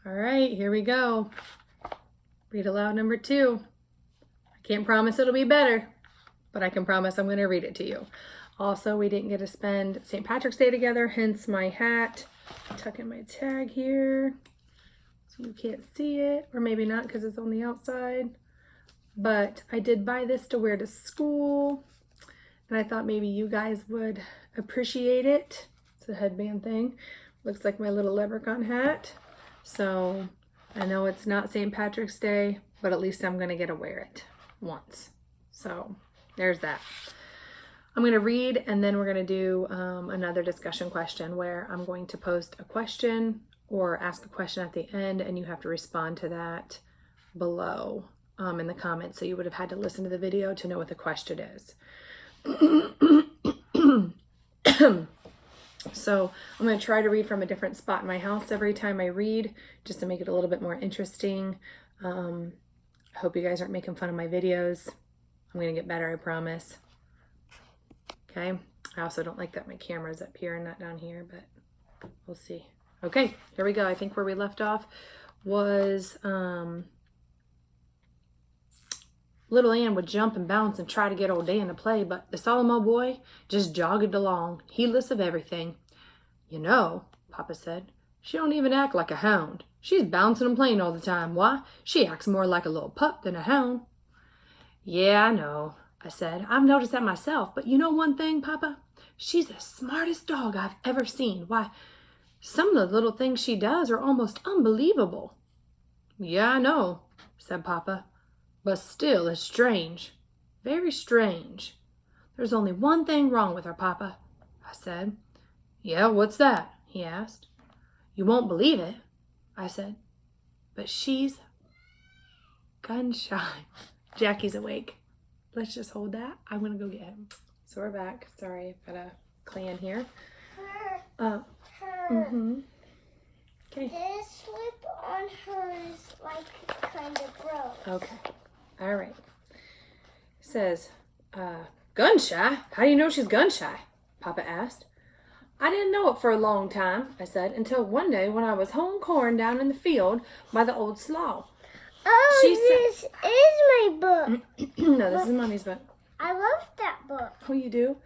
All right, here we go. Read aloud number 2. I can't promise it'll be better, but I can promise I'm going to read it to you. Also, we didn't get to spend St. Patrick's Day together, hence my hat. Tuck in my tag here so you can't see it, or maybe not because it's on the outside. But I did buy this to wear to school, and I thought maybe you guys would appreciate it. It's a headband thing. Looks like my little leprechaun hat. So I know it's not St. Patrick's Day, but at least I'm going to get to wear it once. So there's that. I'm going to read, and then we're going to do another discussion question where I'm going to post a question or ask a question at the end, and you have to respond to that below in the comments. So you would have had to listen to the video to know what the question is. So I'm going to try to read from a different spot in my house every time I read, just to make it a little bit more interesting. I hope you guys aren't making fun of my videos. I'm going to get better, I promise. Okay. I also don't like that my camera's up here and not down here, but we'll see. Okay, here we go. I think where we left off was little Ann would jump and bounce and try to get old Dan to play, but the solemn old boy just jogged along, heedless of everything. You know, Papa said, she don't even act like a hound. She's bouncing and playing all the time. Why, she acts more like a little pup than a hound. Yeah, I know, I said. I've noticed that myself, but you know one thing, Papa? She's the smartest dog I've ever seen. Why, some of the little things she does are almost unbelievable. Yeah, I know, said Papa. But still, it's strange. Very strange. There's only one thing wrong with her, Papa, I said. Yeah, what's that? He asked. You won't believe it, I said. But she's gun shy. Jackie's awake. Let's just hold that. I'm going to go get him. So we're back. Sorry, I've got a clan here. Okay. This slip on her is like kind of gross. Okay. All right. It says, gun shy? How do you know she's gun shy? Papa asked. I didn't know it for a long time, I said, until one day when I was hoeing corn down in the field by the old slough. Oh, this is my book. No, this is Mommy's book. I love that book. Oh, you do?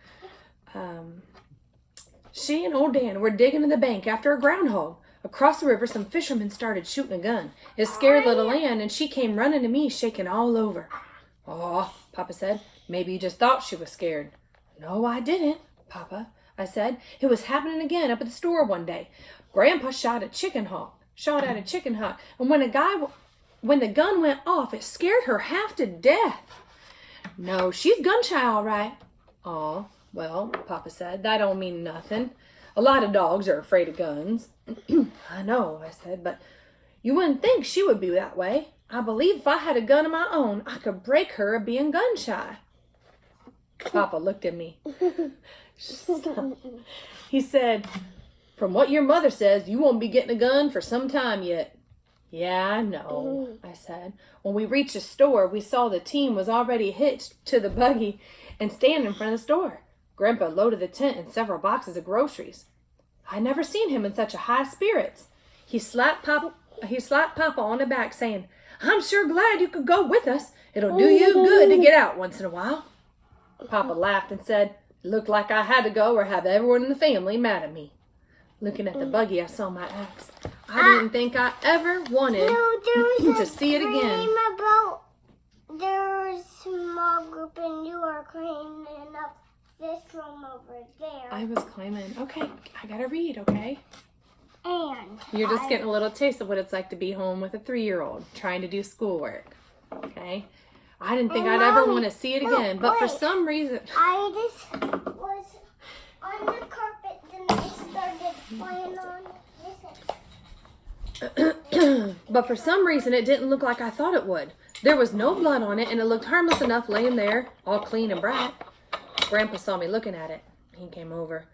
She and old Dan were digging in the bank after a groundhog. Across the river, some fishermen started shooting a gun. It scared little Ann, and she came running to me, shaking all over. Oh, Papa said, maybe you just thought she was scared. No, I didn't, Papa, I said. It was happening again up at the store one day. Grandpa shot at a chicken hawk, and when the gun went off, it scared her half to death. No, she's gun shy all right. Oh, well, Papa said, that don't mean nothing. A lot of dogs are afraid of guns. I know, I said, but you wouldn't think she would be that way. I believe if I had a gun of my own, I could break her of being gun shy. Papa looked at me. He said, from what your mother says, you won't be getting a gun for some time yet. Yeah, I know, I said. When we reached the store, we saw the team was already hitched to the buggy and standing in front of the store. Grandpa loaded the tent and several boxes of groceries. I never seen him in such a high spirits. He slapped Papa on the back, saying, I'm sure glad you could go with us. It'll do you good to get out once in a while. Papa laughed and said, it looked like I had to go or have everyone in the family mad at me. Looking at the buggy, I saw my axe. I didn't think I ever wanted to see it again. There's a small group and you are cleaning up this room over there. I was climbing. Okay, I gotta read, okay? And you're just getting a little taste of what it's like to be home with a 3-year-old trying to do schoolwork, okay? I didn't think I'd ever want to see it again, but for some reason... I just was on the carpet, then I started playing on this. But for some reason, it didn't look like I thought it would. There was no blood on it, and it looked harmless enough laying there, all clean and bright. Grandpa saw me looking at it. He came over.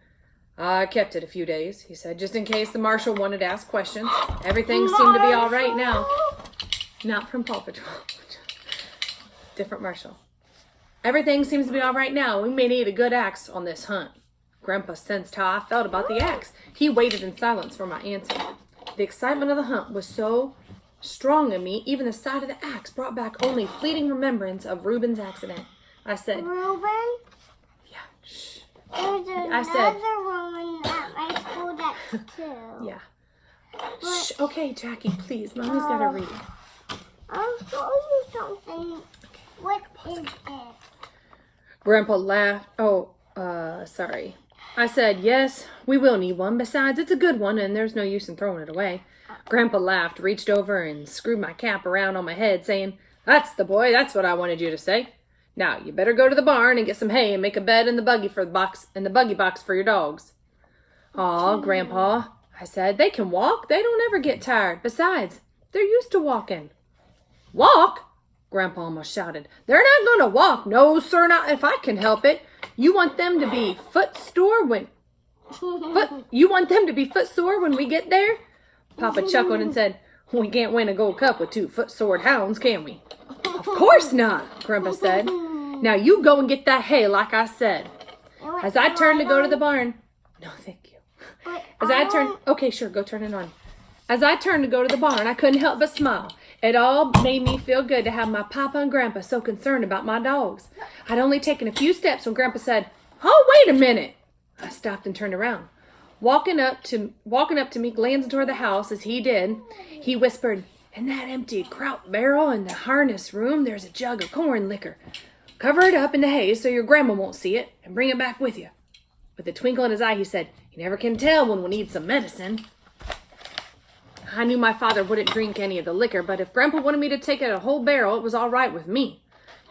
I kept it a few days, he said, just in case the marshal wanted to ask questions. Everything seemed to be all right now. Not from Paw Patrol. Different marshal. Everything seems to be all right now. We may need a good axe on this hunt. Grandpa sensed how I felt about the axe. He waited in silence for my answer. The excitement of the hunt was so strong in me, even the sight of the axe brought back only fleeting remembrance of Reuben's accident. I said, Reuben? yeah, shh. There's another woman at my school that's 2. Yeah. Shh. Okay, Jackie, please. Mommy's got to read. I'll show you something. What is it? Grandpa laughed. Oh, sorry. I said, yes, we will need one. Besides, it's a good one, and there's no use in throwing it away. Grandpa laughed, reached over, and screwed my cap around on my head, saying, that's the boy. That's what I wanted you to say. Now, you better go to the barn and get some hay and make a bed in the buggy box for your dogs. Aw, Grandpa, I said, they can walk. They don't ever get tired. Besides, they're used to walking. Walk? Grandpa almost shouted. They're not going to walk. No, sir, not if I can help it. You want them to be footsore when we get there? Papa chuckled and said, we can't win a gold cup with 2 foot-sored hounds, can we? Of course not, Grandpa said. Now you go and get that hay like I said. As I turned to go to the barn. No, thank you. Okay, sure, go turn it on. As I turned to go to the barn, I couldn't help but smile. It all made me feel good to have my papa and grandpa so concerned about my dogs. I'd only taken a few steps when Grandpa said, oh, wait a minute. I stopped and turned around. Walking up to me, glancing toward the house as he did, he whispered, in that empty kraut barrel in the harness room, there's a jug of corn liquor. Cover it up in the hay so your grandma won't see it, and bring it back with you. With a twinkle in his eye, he said, you never can tell when we'll need some medicine. I knew my father wouldn't drink any of the liquor, but if Grandpa wanted me to take out a whole barrel, it was all right with me.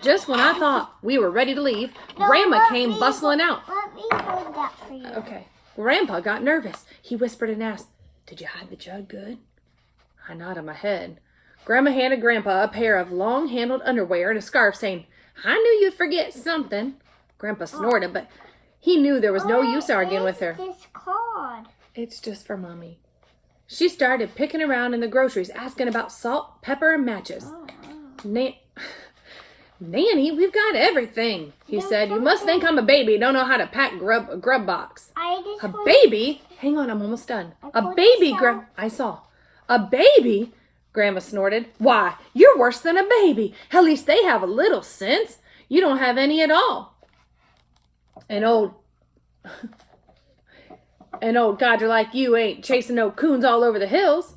Just when I thought we were ready to leave, Grandma came bustling out. Let me hold that for you. Okay. Grandpa got nervous. He whispered and asked, did you hide the jug good? I nodded my head. Grandma handed Grandpa a pair of long-handled underwear and a scarf, saying, I knew you'd forget something. Grandpa snorted, but he knew there was no use arguing with her. What is this called? It's just for Mommy. She started picking around in the groceries, asking about salt, pepper, and matches. Nanny, we've got everything, he said. You must think I'm a baby, don't know how to pack a grub box. A baby? Hang on, I'm almost done. A baby, I saw. A baby? Grandma snorted. Why, you're worse than a baby. At least they have a little sense. You don't have any at all. An old codger like you ain't chasing no coons all over the hills.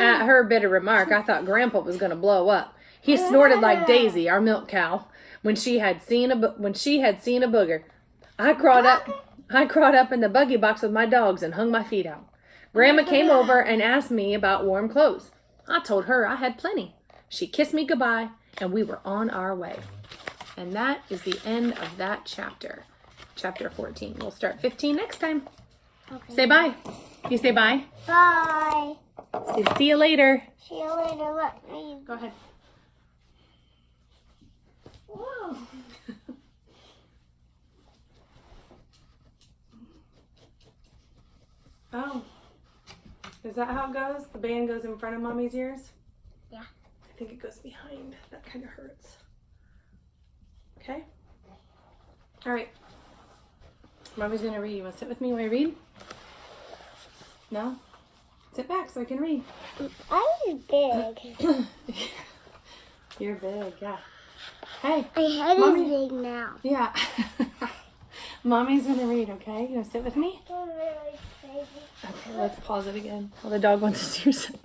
At her bitter remark, I thought Grandpa was going to blow up. He snorted like Daisy, our milk cow, when she had seen a booger. I crawled up in the buggy box with my dogs and hung my feet out. Grandma came over and asked me about warm clothes. I told her I had plenty. She kissed me goodbye, and we were on our way. And that is the end of that chapter. Chapter 14. We'll start 15 next time. Okay. Say bye. You say bye? Bye. See you later. See you later. Let me. Go ahead. Whoa. Oh. Is that how it goes? The band goes in front of Mommy's ears? Yeah. I think it goes behind. That kind of hurts. Okay? All right. Mommy's going to read. You want to sit with me while I read? No? Sit back so I can read. I'm big. You're big, yeah. Hey. My head is big now. Yeah. Mommy's going to read, okay? You want to sit with me? I'm really crazy. Okay, let's pause it again. Well, the dog wants to hear something.